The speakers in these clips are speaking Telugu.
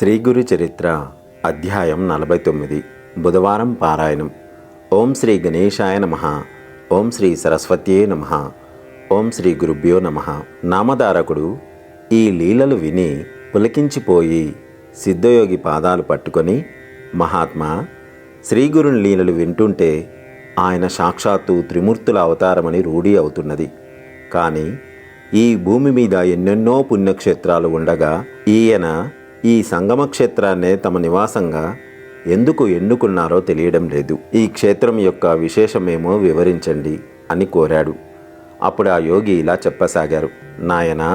శ్రీ గురు చరిత్ర అధ్యాయం 49 బుధవారం పారాయణం. ఓం శ్రీ గణేశాయ నమః. ఓం శ్రీ సరస్వత్యే నమః. ఓం శ్రీ గురుభ్యో నమః. నామధారకుడు ఈ లీలలు విని పులకించిపోయి సిద్ధయోగి పాదాలు పట్టుకొని, మహాత్మా, శ్రీగురుని లీలలు వింటుంటే ఆయన సాక్షాత్తు త్రిమూర్తుల అవతారమని రూఢి అవుతున్నది. కానీ ఈ భూమి మీద ఎన్నెన్నో పుణ్యక్షేత్రాలు ఉండగా ఈయన ఈ సంగమ క్షేత్రాన్నే తమ నివాసంగా ఎందుకు ఎన్నుకున్నారో తెలియడం లేదు. ఈ క్షేత్రం యొక్క విశేషమేమో వివరించండి అని కోరాడు. అప్పుడు ఆ యోగి ఇలా చెప్పసాగారు. నాయనా,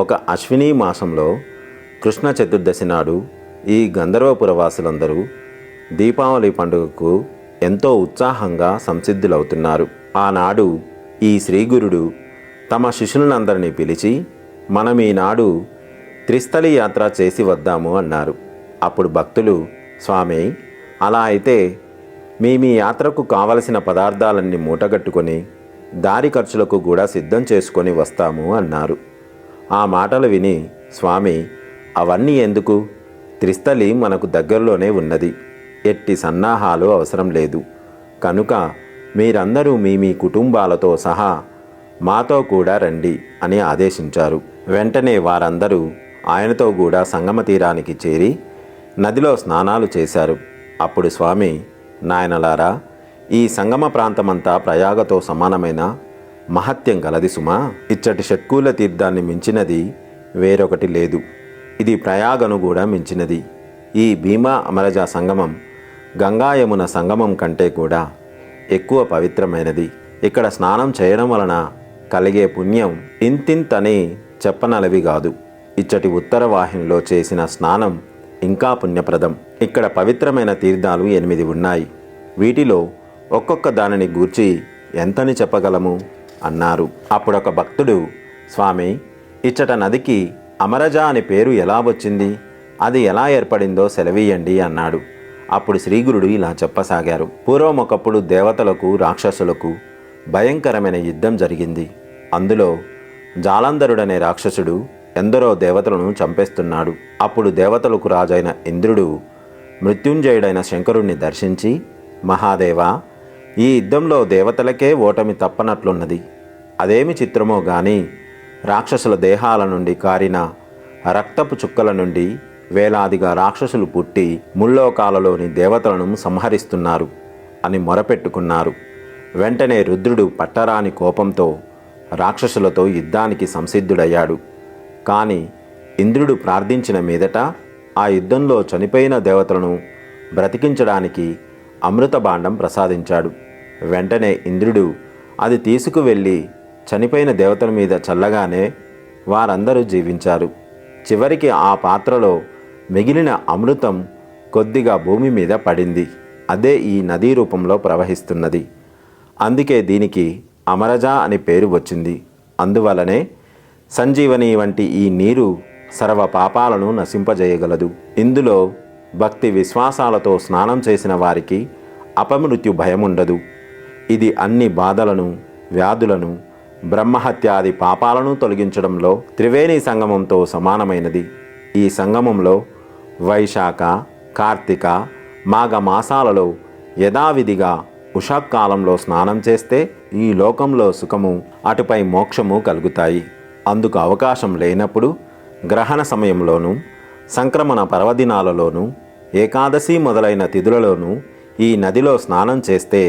ఒక అశ్విని మాసంలో కృష్ణ చతుర్దశి నాడు ఈ గంధర్వపురవాసులందరూ దీపావళి పండుగకు ఎంతో ఉత్సాహంగా సంసిద్ధులవుతున్నారు. ఆనాడు ఈ శ్రీగురుడు తమ శిష్యులందరినీ పిలిచి, మనం ఈనాడు త్రిస్థలి యాత్ర చేసి వద్దాము అన్నారు. అప్పుడు భక్తులు, స్వామి, అలా అయితే మీ యాత్రకు కావలసిన పదార్థాలన్నీ మూటగట్టుకొని దారి ఖర్చులకు కూడా సిద్ధం చేసుకొని వస్తాము అన్నారు. ఆ మాటలు విని స్వామి, అవన్నీ ఎందుకు? త్రిస్థలి మనకు దగ్గరలోనే ఉన్నది. ఎట్టి సన్నాహాలు అవసరం లేదు. కనుక మీరందరూ మీ కుటుంబాలతో సహా మాతో కూడా రండి అని ఆదేశించారు. వెంటనే వారందరూ ఆయనతో కూడా సంగమ తీరానికి చేరి నదిలో స్నానాలు చేశారు. అప్పుడు స్వామి, నాయనలారా, ఈ సంగమ ప్రాంతమంతా ప్రయాగతో సమానమైన మహత్యం గలది సుమా. ఇచ్చటి షట్కూల తీర్థాన్ని మించినది వేరొకటి లేదు. ఇది ప్రయాగను కూడా మించినది. ఈ భీమా అమరజ సంగమం గంగాయమున సంగమం కంటే కూడా ఎక్కువ పవిత్రమైనది. ఇక్కడ స్నానం చేయడం వలన కలిగే పుణ్యం ఇంతింతని చెప్పనలవి కాదు. ఇచ్చటి ఉత్తర వాహినిలో చేసిన స్నానం ఇంకా పుణ్యప్రదం. ఇక్కడ పవిత్రమైన తీర్థాలు 8 ఉన్నాయి. వీటిలో ఒక్కొక్క దానిని గూర్చి ఎంతని చెప్పగలము అన్నారు. అప్పుడొక భక్తుడు, స్వామి, ఇచ్చట నదికి అమరజ అని పేరు ఎలా వచ్చింది? అది ఎలా ఏర్పడిందో సెలవీయండి అన్నాడు. అప్పుడు శ్రీగురుడు ఇలా చెప్పసాగారు. పూర్వం ఒకప్పుడు దేవతలకు రాక్షసులకు భయంకరమైన యుద్ధం జరిగింది. అందులో జాలంధరుడనే రాక్షసుడు ఎందరో దేవతలను చంపేస్తున్నాడు. అప్పుడు దేవతలకు రాజైన ఇంద్రుడు మృత్యుంజయుడైన శంకరుణ్ణి దర్శించి, మహాదేవా, ఈ యుద్ధంలో దేవతలకే ఓటమి తప్పనట్లున్నది. అదేమి చిత్రమో గాని రాక్షసుల దేహాల నుండి కారిన రక్తపు చుక్కల నుండి వేలాదిగా రాక్షసులు పుట్టి ముల్లోకాలలోని దేవతలను సంహరిస్తున్నారు అని మొరపెట్టుకున్నారు. వెంటనే రుద్రుడు పట్టరాని కోపంతో రాక్షసులతో యుద్ధానికి సంసిద్ధుడయ్యాడు. కానీ ఇంద్రుడు ప్రార్థించిన మీదట ఆ యుద్ధంలో చనిపోయిన దేవతలను బ్రతికించడానికి అమృత భాండం ప్రసాదించాడు. వెంటనే ఇంద్రుడు అది తీసుకువెళ్ళి చనిపోయిన దేవతల మీద చల్లగానే వారందరూ జీవించారు. చివరికి ఆ పాత్రలో మిగిలిన అమృతం కొద్దిగా భూమి మీద పడింది. అదే ఈ నదీ రూపంలో ప్రవహిస్తున్నది. అందుకే దీనికి అమరజ అని పేరు వచ్చింది. అందువలనే సంజీవని వంటి ఈ నీరు సర్వ పాపాలను నశింపజేయగలదు. ఇందులో భక్తి విశ్వాసాలతో స్నానం చేసిన వారికి అపమృత్యు భయముండదు. ఇది అన్ని బాధలను, వ్యాధులను, బ్రహ్మహత్యాది పాపాలను తొలగించడంలో త్రివేణి సంగమంతో సమానమైనది. ఈ సంగమంలో వైశాఖ, కార్తీక, మాఘ మాసాలలో యథావిధిగా ఉషాకాలంలో స్నానం చేస్తే ఈ లోకంలో సుఖము, అటుపై మోక్షము కలుగుతాయి. అందుకు అవకాశం లేనప్పుడు గ్రహణ సమయంలోనూ, సంక్రమణ పర్వదినాలలోనూ, ఏకాదశి మొదలైన తిథులలోనూ ఈ నదిలో స్నానం చేస్తే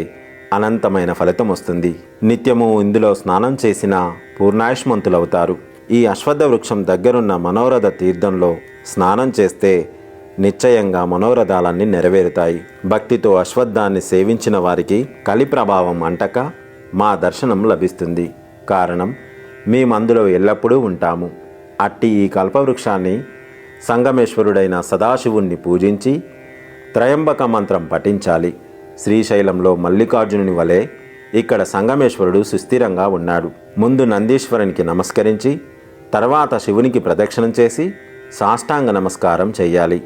అనంతమైన ఫలితం వస్తుంది. నిత్యము ఇందులో స్నానం చేసిన పూర్ణాయుష్మంతులవుతారు. ఈ అశ్వత్థ వృక్షం దగ్గరున్న మనోరథ తీర్థంలో స్నానం చేస్తే నిశ్చయంగా మనోరథాలన్నీ నెరవేరుతాయి. భక్తితో అశ్వత్థాన్ని సేవించిన వారికి కలి ప్రభావం అంటక మా దర్శనం లభిస్తుంది. కారణం, మేమందులో ఎల్లప్పుడూ ఉంటాము. అట్టి ఈ కల్పవృక్షాన్ని సంగమేశ్వరుడైన సదాశివుణ్ణి పూజించి త్రయంబక మంత్రం పఠించాలి. శ్రీశైలంలో మల్లికార్జునుని వలె ఇక్కడ సంగమేశ్వరుడు సుస్థిరంగా ఉన్నాడు. ముందు నందీశ్వరునికి నమస్కరించి తర్వాత శివునికి ప్రదక్షిణం చేసి సాష్టాంగ నమస్కారం చెయ్యాలి.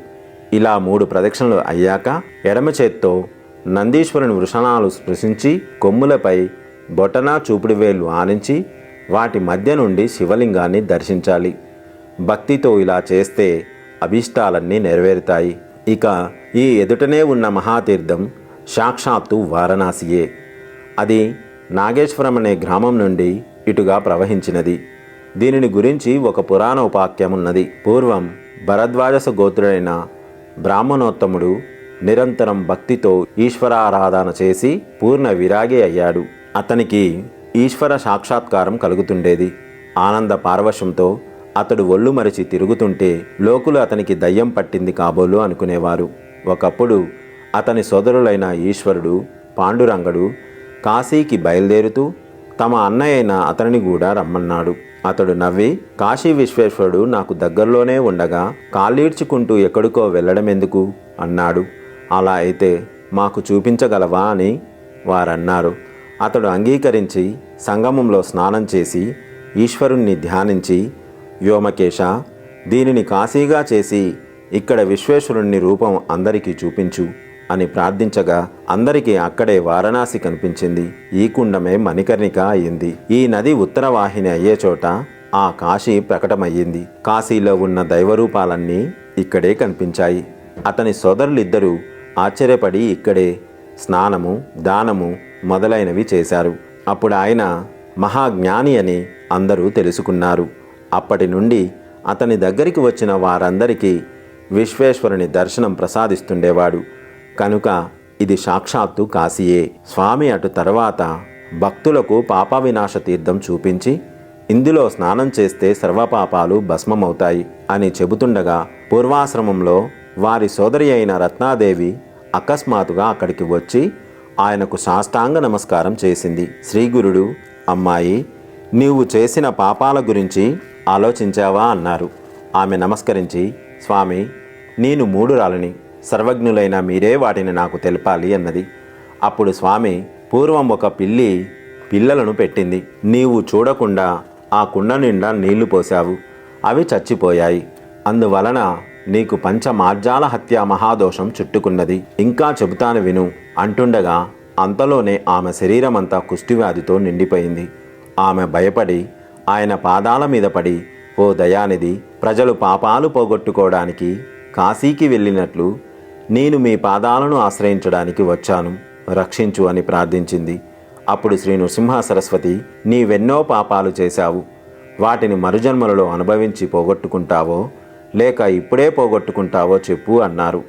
ఇలా 3 ప్రదక్షిణలు అయ్యాక ఎడమ చేత్తో నందీశ్వరుని వృషణాలు స్పృశించి కొమ్ములపై బొటన చూపుడు వేళ్లు ఆనించి వాటి మధ్య నుండి శివలింగాన్ని దర్శించాలి. భక్తితో ఇలా చేస్తే అభీష్టాలన్నీ నెరవేరుతాయి. ఇక ఈ ఎదుటనే ఉన్న మహాతీర్థం సాక్షాత్తు వారణాసియే. అది నాగేశ్వరం అనే గ్రామం నుండి ఇటుగా ప్రవహించినది. దీనిని గురించి ఒక పురాణ ఉపాఖ్యమున్నది. పూర్వం భరద్వాజస గోత్రుడైన బ్రాహ్మణోత్తముడు నిరంతరం భక్తితో ఈశ్వరారాధన చేసి పూర్ణ విరాగి అయ్యాడు. అతనికి ఈశ్వర సాక్షాత్కారం కలుగుతుండేది. ఆనంద పారవశంతో అతడు ఒళ్ళు మరిచి తిరుగుతుంటే లోకులు అతనికి దయ్యం పట్టింది కాబోలు అనుకునేవారు. ఒకప్పుడు అతని సోదరులైన ఈశ్వరుడు, పాండురంగడు కాశీకి బయలుదేరుతూ తమ అన్నయ్య అయిన అతనిని కూడా రమ్మన్నాడు. అతడు నవ్వి, కాశీ విశ్వేశ్వరుడు నాకు దగ్గరలోనే ఉండగా కాళ్ళీడ్చుకుంటూ ఎక్కడికో వెళ్ళడమెందుకు అన్నాడు. అలా అయితే మాకు చూపించగలవా అని వారన్నారు. అతడు అంగీకరించి సంగమంలో స్నానం చేసి ఈశ్వరుణ్ణి ధ్యానించి, వ్యోమకేశ, దీనిని కాశీగా చేసి ఇక్కడ విశ్వేశ్వరుణ్ణి రూపం అందరికీ చూపించు అని ప్రార్థించగా అందరికీ అక్కడే వారణాసి కనిపించింది. ఈ కుండమే మణికర్ణిక అయ్యింది. ఈ నది ఉత్తరవాహిని అయ్యే చోట ఆ కాశీ ప్రకటమయ్యింది. కాశీలో ఉన్న దైవరూపాలన్నీ ఇక్కడే కనిపించాయి. అతని సోదరులిద్దరూ ఆశ్చర్యపడి ఇక్కడే స్నానము, దానము మొదలైనవి చేశారు. అప్పుడు ఆయన మహాజ్ఞాని అని అందరూ తెలుసుకున్నారు. అప్పటి నుండి అతని దగ్గరికి వచ్చిన వారందరికీ విశ్వేశ్వరుని దర్శనం ప్రసాదిస్తుండేవాడు. కనుక ఇది సాక్షాత్తు కాశీయే. స్వామి అటు తర్వాత భక్తులకు పాప వినాశ తీర్థం చూపించి, ఇందులో స్నానం చేస్తే సర్వపాపాలు భస్మమవుతాయి అని చెబుతుండగా పూర్వాశ్రమంలో వారి సోదరి అయిన రత్నాదేవి అకస్మాత్తుగా అక్కడికి వచ్చి ఆయనకు సాష్టాంగ నమస్కారం చేసింది. శ్రీగురుడు, అమ్మాయి, నీవు చేసిన పాపాల గురించి ఆలోచించావా అన్నారు. ఆమె నమస్కరించి, స్వామి, నేను మూఢురాలిని, సర్వజ్ఞులైన మీరే వాటిని నాకు తెలపాలి అన్నది. అప్పుడు స్వామి, పూర్వం ఒక పిల్లి పిల్లలను పెట్టింది. నీవు చూడకుండా ఆ కుండ నిండా నీళ్లు పోశావు. అవి చచ్చిపోయాయి. అందువలన నీకు పంచమార్జాల హత్యా మహాదోషం చుట్టుకున్నది. ఇంకా చెబుతాను విను అంటుండగా అంతలోనే ఆమె శరీరమంతా కుష్ఠివ్యాధితో నిండిపోయింది. ఆమె భయపడి ఆయన పాదాల మీద పడి, ఓ దయానిధి, ప్రజలు పాపాలు పోగొట్టుకోవడానికి కాశీకి వెళ్ళినట్లు నేను మీ పాదాలను ఆశ్రయించడానికి వచ్చాను, రక్షించు అని ప్రార్థించింది. అప్పుడు శ్రీ నృసింహ సరస్వతి, నీవెన్నో పాపాలు చేశావు, వాటిని మరుజన్మలలో అనుభవించి పోగొట్టుకుంటావో లేక ఇప్పుడే పోగొట్టుకుంటావో చెప్పు అన్నారు.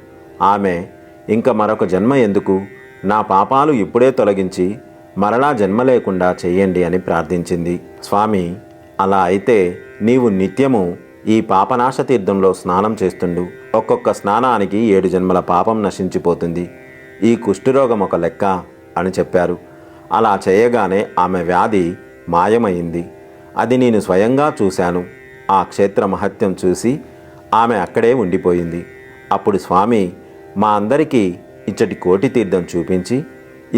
ఆమె, ఇంక మరొక జన్మ ఎందుకు, నా పాపాలు ఇప్పుడే తొలగించి మరలా జన్మ లేకుండా చెయ్యండి అని ప్రార్థించింది. స్వామి, అలా అయితే నీవు నిత్యము ఈ పాపనాశ తీర్థంలో స్నానం చేస్తుండు. ఒక్కొక్క స్నానానికి 7 జన్మల పాపం నశించిపోతుంది. ఈ కుష్ఠరోగం ఒక లెక్క అని చెప్పారు. అలా చేయగానే ఆమె వ్యాధి మాయమైంది. అది నేను స్వయంగా చూశాను. ఆ క్షేత్ర మహత్యం చూసి ఆమె అక్కడే ఉండిపోయింది. అప్పుడు స్వామి మా అందరికీ ఇచ్చటి కోటి తీర్థం చూపించి,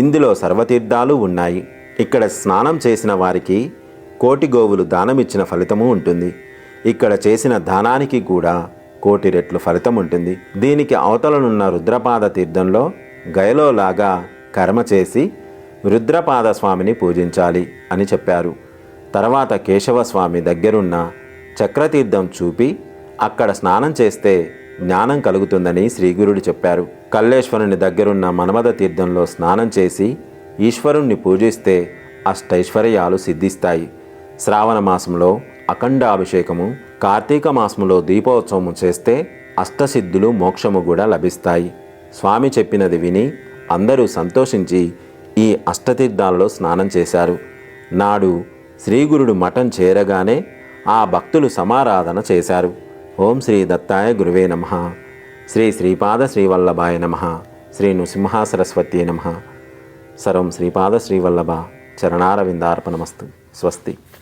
ఇందులో సర్వతీర్థాలు ఉన్నాయి. ఇక్కడ స్నానం చేసిన వారికి 1,000,000 గోవులు దానమిచ్చిన ఫలితము ఉంటుంది. ఇక్కడ చేసిన దానానికి కూడా 1,000,000 రెట్లు ఫలితం ఉంటుంది. దీనికి అవతలనున్న రుద్రపాద తీర్థంలో గయలోలాగా కర్మ చేసి రుద్రపాద స్వామిని పూజించాలి అని చెప్పారు. తర్వాత కేశవస్వామి దగ్గరున్న చక్రతీర్థం చూపి అక్కడ స్నానం చేస్తే జ్ఞానం కలుగుతుందని శ్రీగురుడు చెప్పారు. కల్లేశ్వరుని దగ్గరున్న మన్మథ తీర్థంలో స్నానం చేసి ఈశ్వరుణ్ణి పూజిస్తే అష్టైశ్వర్యాలు సిద్ధిస్తాయి. శ్రావణ మాసంలో అఖండ అభిషేకము, కార్తీక మాసంలో దీపోత్సవము చేస్తే అష్టసిద్ధులు, మోక్షము కూడా లభిస్తాయి. స్వామి చెప్పినది విని అందరూ సంతోషించి ఈ అష్టతీర్థాలలో స్నానం చేశారు. నాడు శ్రీగురుడు మఠం చేరగానే ఆ భక్తులు సమారాధన చేశారు. ఓం శ్రీ దత్తాయ గురువే నమః, శ్రీ శ్రీపాద శ్రీవల్లభాయ నమః, శ్రీ నృసింహ సరస్వత్యే నమః. సర్వం శ్రీపాద శ్రీవల్లభ చరణారవిందార్పణమస్తు. స్వస్తి.